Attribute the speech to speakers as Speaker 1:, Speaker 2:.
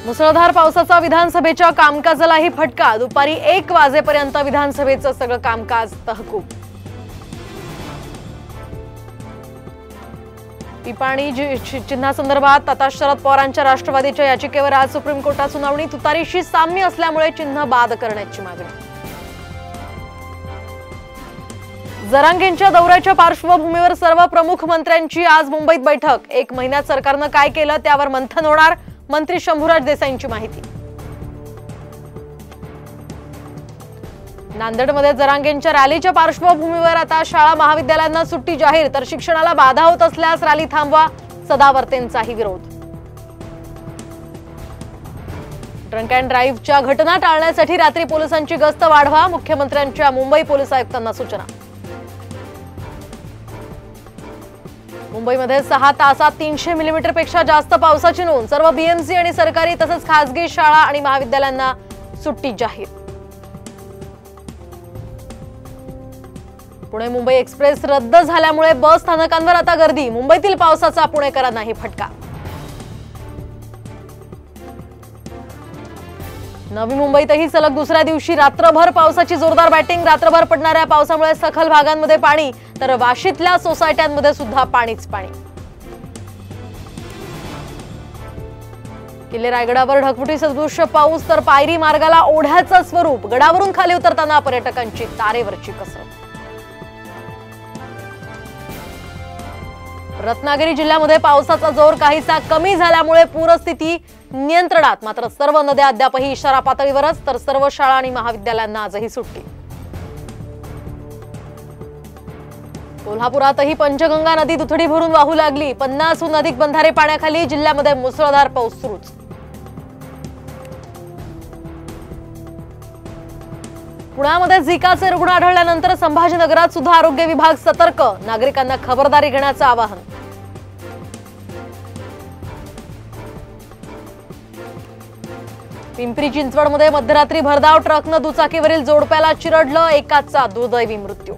Speaker 1: मुसळधार पावसाचा विधानसभेच्या कामकाजालाही फटका। दुपारी 1 वाजेपर्यंत विधानसभेचं सगळं कामकाज तहकूब। पिपाणी चिन्हासंदर्भात आता शरद पवारांच्या राष्ट्रवादीच्या याचिकेवर आज सुप्रीम कोर्टात सुनावणी। तुतारीशी साम्य असल्यामुळे चिन्ह बाद करण्याची मागणी। जरांगेंच्या दौऱ्याच्या पार्श्वभूमीवर सर्व प्रमुख मंत्र्यांची आज मुंबईत बैठक। 1 महिन्यात सरकारनं काय केलं त्यावर मंथन होणार। मंत्री शंभूराज देसाईंची माहिती। नांदेडमध्ये जरांगेंच्या रॅलीच्या पार्श्वभूमीवर आता शाळा महाविद्यालयांना सुट्टी जाहीर, तर शिक्षणाला बाधा होत असल्यास रॅली थांबवा, सदावर्तेंचाही विरोध। ड्रंक अँड ड्राईव्हच्या घटना टाळण्यासाठी रात्री पोलिसांची गस्त वाढवा, मुख्यमंत्र्यांच्या मुंबई पोलीस आयुक्तांना सूचना। मुंबईमध्ये 6 तासात 300 मिलीमीटरपेक्षा जास्त पावसाची नोंद। सर्व बीएमसी आणि सरकारी तसंच खासगी शाळा आणि महाविद्यालयांना सुट्टी जाहीर। पुणे मुंबई एक्सप्रेस रद्द झाल्यामुळे बस स्थानकांवर आता गर्दी। मुंबईतील पावसाचा पुणेकरांनाही फटका। नवी मुंबईतही सलग दुसऱ्या दिवशी रात्रभर पावसाची जोरदार बॅटिंग। रात्रभर पडणाऱ्या पावसामुळे सखल भागांमध्ये पाणी, तर वाशीतल्या सोसायट्यांमध्ये सुद्धा पाणीच पाणी। किल्ले रायगडावर ढगफुटी सदृश पाऊस, तर पायरी मार्गाला ओढ्याचं स्वरूप। गडावरून खाली उतरताना पर्यटकांची तारेवरची कसरत। रत्नागिरी जिल्ह्यामध्ये पावसाचा जोर काहीसा कमी झाल्यामुळे पूरस्थिती नियंत्रणात, मात्र सर्व नद्या अद्यापही इशारा पातळीवरच, तर सर्व शाळा आणि महाविद्यालयांना आजही सुट्टी। कोल्हापुरातही पंचगंगा नदी दुथडी भरून वाहू लागली। 50हून अधिक बंधारे पाण्याखाली। जिल्ह्यामध्ये मुसळधार पाऊस सुरूच। पुण्यामध्ये झिकाचे रुग्ण आढळल्यानंतर संभाजीनगरात सुद्धा आरोग्य विभाग सतर्क। नागरिकांना खबरदारी घेण्याचं आवाहन। पिंपरी चिंचवडमध्ये मध्यरात्री भरधाव ट्रकनं दुचाकीवरील जोडप्याला चिरडलं। एकाचा दुर्दैवी मृत्यू।